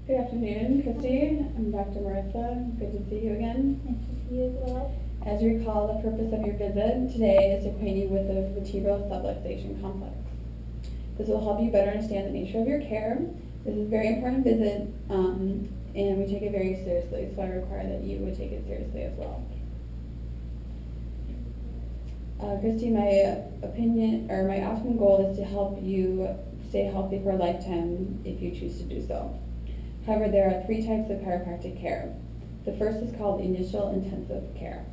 Good afternoon, Christy. I'm Dr. Marissa. Good to see you again. Nice to see you as well. As you recall, the purpose of your visit today is to acquaint you with the vertebral subluxation complex. This will help you better understand the nature of your care. This is a very important visit, and we take it very seriously, so I require that you would take it seriously as well. Christy, my opinion, or my optimum goal is to help you stay healthy for a lifetime if you choose to do so. However, there are 3 types of chiropractic care. The first is called initial intensive care.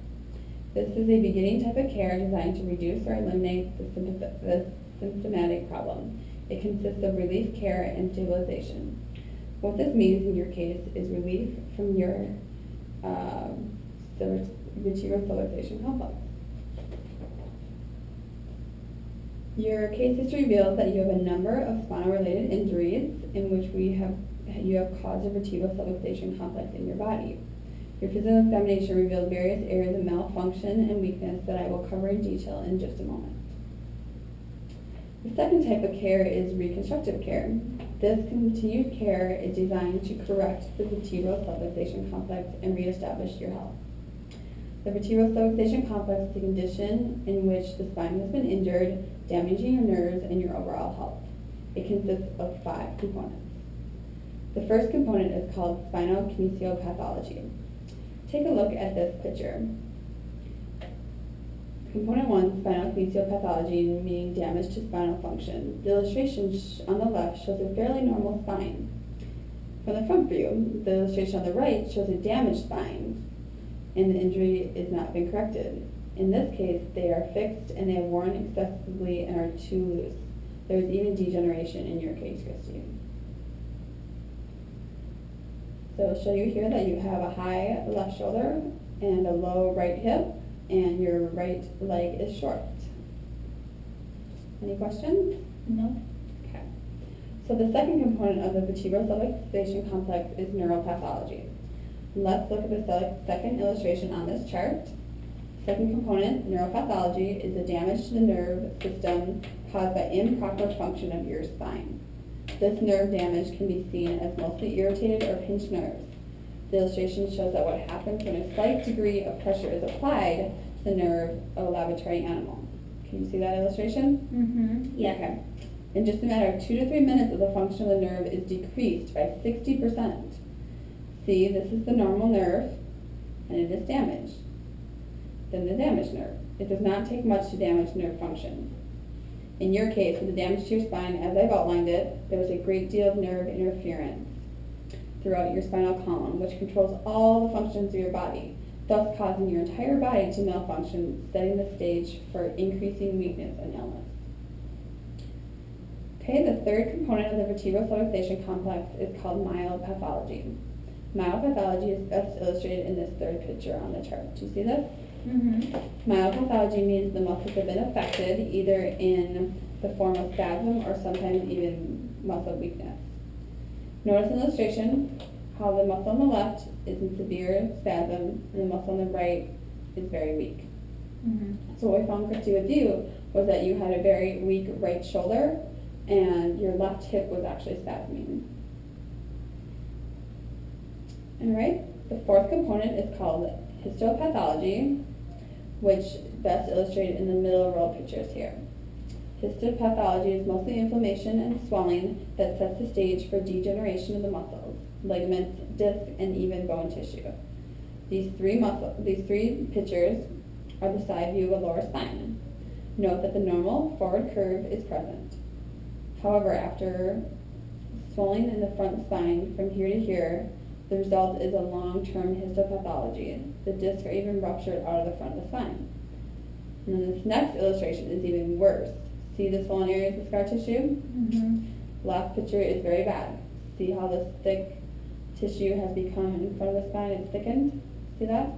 This is a beginning type of care designed to reduce or eliminate the symptomatic problem. It consists of relief care and stabilization. What this means in your case is relief from your vertebral subluxation complex. Your case history reveals that you have a number of spinal-related injuries in which you have caused a vertebral subluxation complex in your body. Your physical examination revealed various areas of malfunction and weakness that I will cover in detail in just a moment. The second type of care is reconstructive care. This continued care is designed to correct the vertebral subluxation complex and reestablish your health. The vertebral subluxation complex is a condition in which the spine has been injured, damaging your nerves and your overall health. It consists of 5 components. The first component is called spinal kinesiopathology. Take a look at this picture. Component 1, spinal kinesiopathology, meaning damage to spinal function. The illustration on the left shows a fairly normal spine. From the front view, the illustration on the right shows a damaged spine, and the injury has not been corrected. In this case, they are fixed and they have worn excessively and are too loose. There is even degeneration in your case, Christy. So I'll show you here that you have a high left shoulder and a low right hip, and your right leg is short. Any questions? No. Okay. So the second component of the vertebral subluxation complex is neuropathology. Let's look at the second illustration on this chart. Second component, neuropathology, is the damage to the nerve system caused by improper function of your spine. This nerve damage can be seen as mostly irritated or pinched nerves. The illustration shows that what happens when a slight degree of pressure is applied to the nerve of a laboratory animal. Can you see that illustration? Mm-hmm. Yeah. Okay. In just a matter of 2 to 3 minutes, the function of the nerve is decreased by 60%. See, this is the normal nerve, and it is damaged. Then the damaged nerve. It does not take much to damage nerve function. In your case, with the damage to your spine, as I've outlined it, there was a great deal of nerve interference throughout your spinal column, which controls all the functions of your body, thus causing your entire body to malfunction, setting the stage for increasing weakness and illness. Okay, the third component of the vertebral subluxation complex is called myopathology. Myopathology is best illustrated in this third picture on the chart. Do you see this? Mm-hmm. Myopathology means the muscles have been affected either in the form of spasm or sometimes even muscle weakness. Notice in the illustration how the muscle on the left is in severe spasm and the muscle on the right is very weak. Mm-hmm. So what we found Christy with you was that you had a very weak right shoulder and your left hip was actually spasming. Alright, the fourth component is called histopathology, which is best illustrated in the middle row of pictures here. Histopathology is mostly inflammation and swelling that sets the stage for degeneration of the muscles, ligaments, disc, and even bone tissue. These three pictures are the side view of a lower spine. Note that the normal forward curve is present. However, after swelling in the front spine from here to here, the result is a long-term histopathology. The discs are even ruptured out of the front of the spine. And then this next illustration is even worse. See the swollen areas of scar tissue? Mm-hmm. Last picture is very bad. See how this thick tissue has become in front of the spine? It's thickened. See that?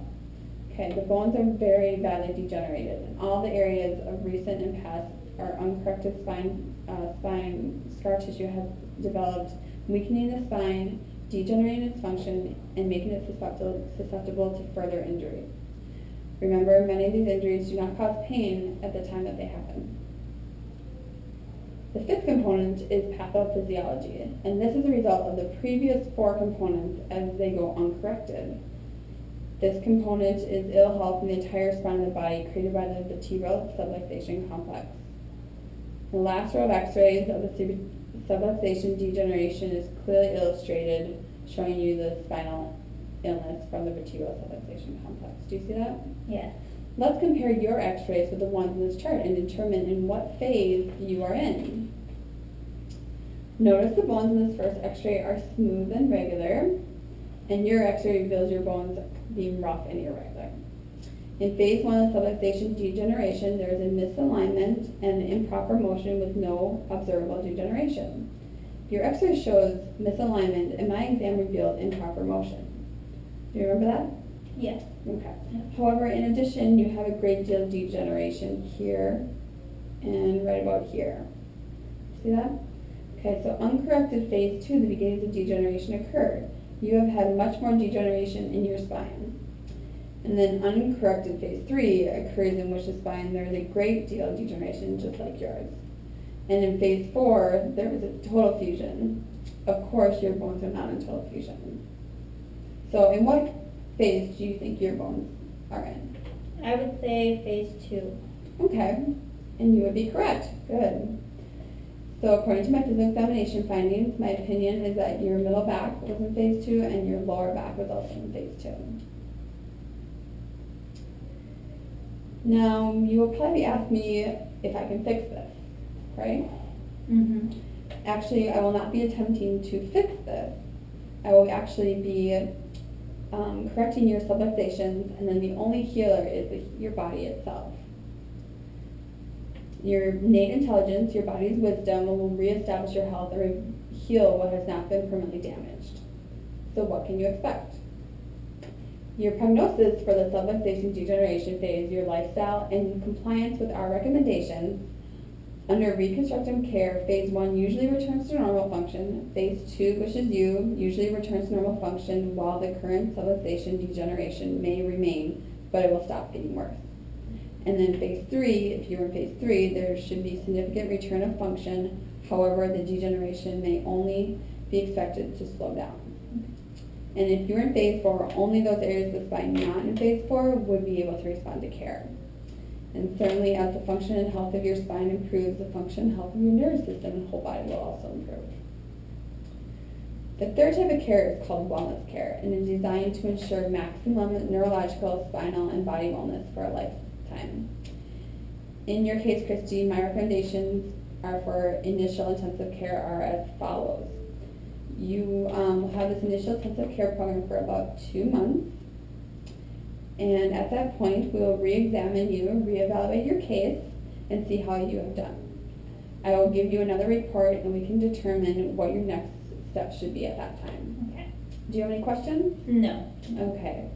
Okay, the bones are very badly degenerated, and all the areas of recent and past or uncorrected spine scar tissue has developed, weakening the spine, degenerating its function, and making it susceptible to further injury. Remember, many of these injuries do not cause pain at the time that they happen. The fifth component is pathophysiology, and this is a result of the previous four components as they go uncorrected. This component is ill health in the entire spine of the body created by the vertebral subluxation complex. The last row of x-rays of the subluxation degeneration is clearly illustrated, showing you the spinal illness from the vertebral subluxation complex. Do you see that? Yes. Let's compare your x-rays with the ones in this chart and determine in what phase you are in. Notice the bones in this first x-ray are smooth and regular, and your x-ray reveals your bones being rough and irregular. In phase 1 of subluxation degeneration, there is a misalignment and improper motion with no observable degeneration. Your x-ray shows misalignment, and my exam revealed improper motion. Do you remember that? Yes. Okay. However, in addition, you have a great deal of degeneration here and right about here. See that? Okay, so uncorrected phase 2, the beginnings of degeneration occurred. You have had much more degeneration in your spine. And then uncorrected phase 3 occurs in which the spine, there is a great deal of degeneration, just like yours. And in phase 4, there was a total fusion. Of course, your bones are not in total fusion. So in what phase do you think your bones are in? I would say phase 2. Okay, and you would be correct. Good. So according to my physical examination findings, my opinion is that your middle back was in phase 2 and your lower back was also in phase 2. Now, you will probably ask me if I can fix this, right? Mm-hmm. Actually, I will not be attempting to fix this. I will actually be correcting your subluxations, and then the only healer is your body itself. Your innate intelligence, your body's wisdom, will reestablish your health or heal what has not been permanently damaged. So what can you expect? Your prognosis for the subluxation degeneration phase, your lifestyle, and compliance with our recommendations. Under reconstructive care, phase 1 usually returns to normal function. Phase 2, which is you, usually returns to normal function, while the current subluxation degeneration may remain, but it will stop getting worse. And then phase 3, if you're in phase 3, there should be significant return of function. However, the degeneration may only be expected to slow down. And if you're in phase 4, only those areas of the spine not in phase 4 would be able to respond to care. And certainly as the function and health of your spine improves, the function and health of your nervous system and whole body will also improve. The third type of care is called wellness care, and is designed to ensure maximum neurological, spinal, and body wellness for a lifetime. In your case, Christy, my recommendations are for initial intensive care are as follows. You will have this initial intensive care program for about 2 months. And at that point, we will re-examine you, re-evaluate your case, and see how you have done. I will give you another report, and we can determine what your next steps should be at that time. Okay. Do you have any questions? No. Okay.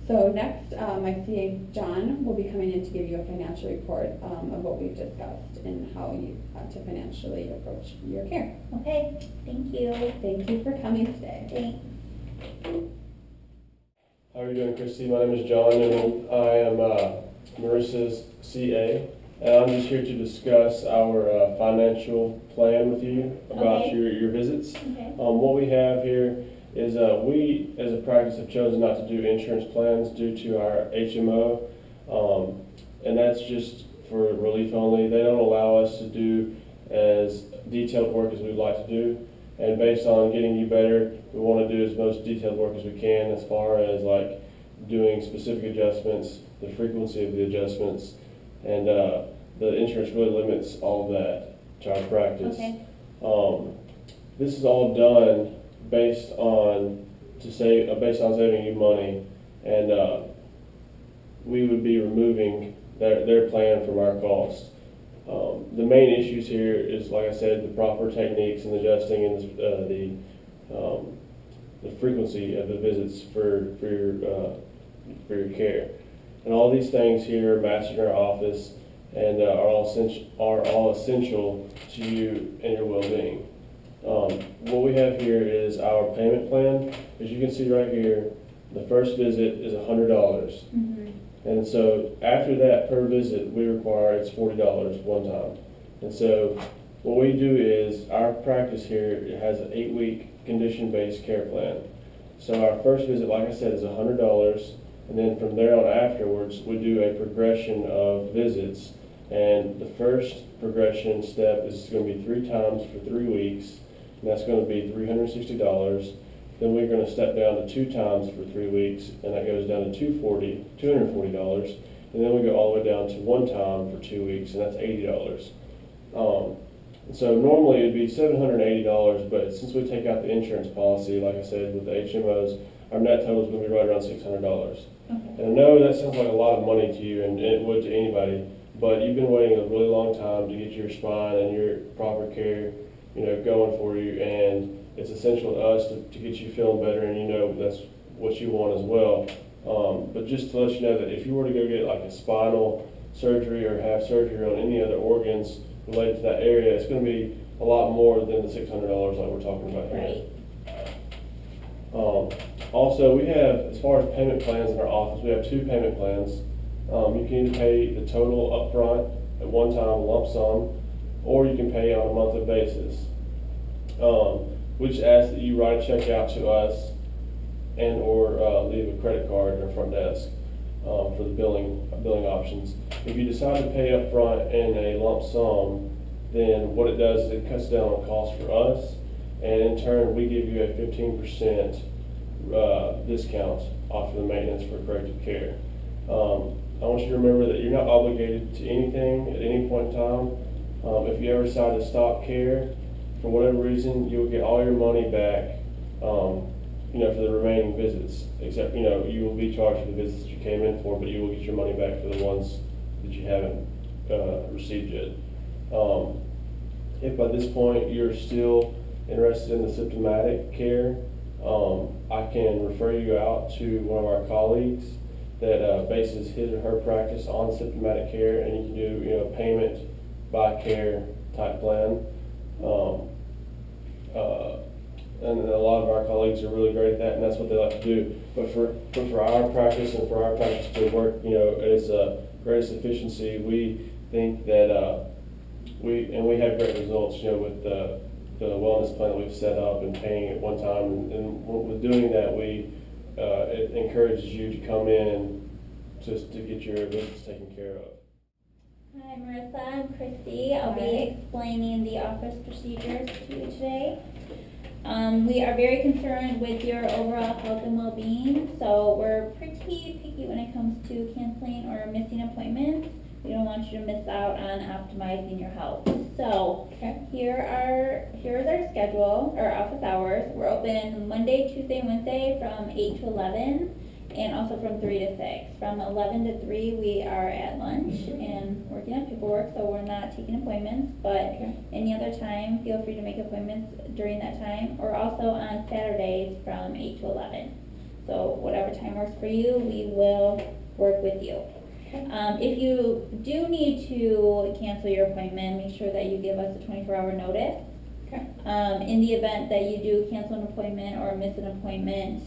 So next, my CA, John, will be coming in to give you a financial report of what we've discussed and how you to financially approach your care. Okay. Thank you. Thank you for coming today. Thanks. How are you doing, Christy? My name is John, and I am Marissa's CA. And I'm just here to discuss our financial plan with you about Okay. your visits. Okay. What we have here is we, as a practice, have chosen not to do insurance plans due to our HMO, and that's just for relief only. They don't allow us to do as detailed work as we'd like to do. And based on getting you better, we want to do as much detailed work as we can as far as like doing specific adjustments, the frequency of the adjustments, and the insurance really limits all of that to our practice. Okay. This is all done based on saving you money, and we would be removing their plan from our cost. The main issues here is, like I said, the proper techniques and adjusting and the frequency of the visits for your care. And all these things here are mastered in our office and are all essential to you and your well-being. What we have here is our payment plan. As you can see right here, the first visit is $100. Mm-hmm. And so after that, per visit, we require it's $40 one time. And so what we do is, our practice here, it has an 8-week condition-based care plan. So our first visit, like I said, is $100, and then from there on afterwards, we do a progression of visits. And the first progression step is going to be 3 times for 3 weeks, and that's going to be $360. Then we're going to step down to 2 times for 3 weeks, and that goes down to $240. And then we go all the way down to 1 time for 2 weeks, and that's $80. So normally it'd be $780, but since we take out the insurance policy, like I said, with the HMOs, our net total is going to be right around $600. Okay. And I know that sounds like a lot of money to you, and it would to anybody, but you've been waiting a really long time to get your spine and your proper care, going for you, and it's essential to us to get you feeling better, and that's what you want as well. But just to let you know that if you were to go get like a spinal surgery or have surgery on any other organs related to that area, it's going to be a lot more than the $600 like we're talking about here. Right. Also, we have, as far as payment plans in our office, we have 2 payment plans. You can either pay the total upfront at one time, lump sum, or you can pay on a monthly basis. We just ask that you write a check out to us and or leave a credit card at our front desk for the billing options. If you decide to pay up front in a lump sum, then what it does is it cuts down on costs for us, and in turn we give you a 15% discount off of the maintenance for corrective care. I want you to remember that you're not obligated to anything at any point in time. If you ever decide to stop care, for whatever reason, you'll get all your money back, for the remaining visits, except, you will be charged for the visits you came in for, but you will get your money back for the ones that you haven't received yet. If by this point you're still interested in the symptomatic care, I can refer you out to one of our colleagues that bases his or her practice on symptomatic care, and you can do, payment by care type plan. And a lot of our colleagues are really great at that, and that's what they like to do. But for our practice and for our practice to work, at its greatest efficiency, we think that we have great results, with the wellness plan that we've set up and paying at one time. And with doing that, it encourages you to come in and just to get your visits taken care of. Hi, Marissa. I'm Christy. I'll be explaining the office procedures to you today. We are very concerned with your overall health and well-being, so we're pretty picky when it comes to canceling or missing appointments. We don't want you to miss out on optimizing your health. So here is our schedule, our office hours. We're open Monday, Tuesday, and Wednesday from 8 to 11, and also from 3 to 6. From 11 to 3, we are at lunch and working on paperwork, so we're not taking appointments. But any other time, feel free to make appointments during that time, or also on Saturdays from 8 to 11. So whatever time works for you, we will work with you. If you do need to cancel your appointment, make sure that you give us a 24-hour notice. In the event that you do cancel an appointment or miss an appointment,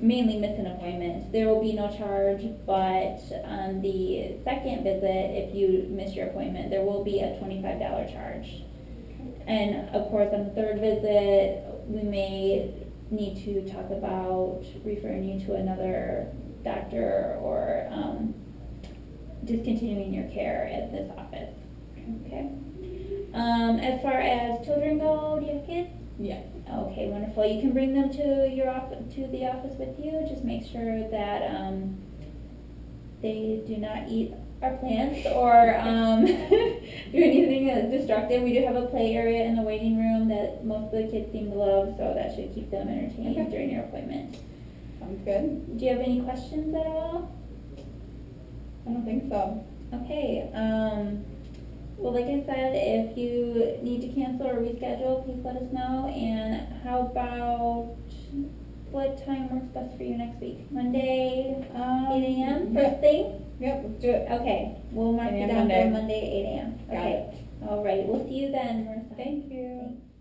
mainly miss an appointment, there will be no charge, but on the second visit, if you miss your appointment, there will be a $25 charge. And of course, on the third visit, we may need to talk about referring you to another doctor or discontinuing your care at this office. Okay. As far as children go, do you have kids? Yes. Okay, wonderful. You can bring them to the office with you. Just make sure that they do not eat our plants or do anything that's destructive. We do have a play area in the waiting room that most of the kids seem to love, so that should keep them entertained during your appointment. Sounds good. Do you have any questions at all? I don't think so. Okay. Well, like I said, if you need to cancel or reschedule, please let us know. And how about, what time works best for you next week? Monday, 8 a.m. first thing? Yep, let's do it. Okay, we'll mark 8 it a.m. down Monday. for Monday, 8 a.m. Got Okay. it. All right, we'll see you then, Marissa. Thank you. Thanks.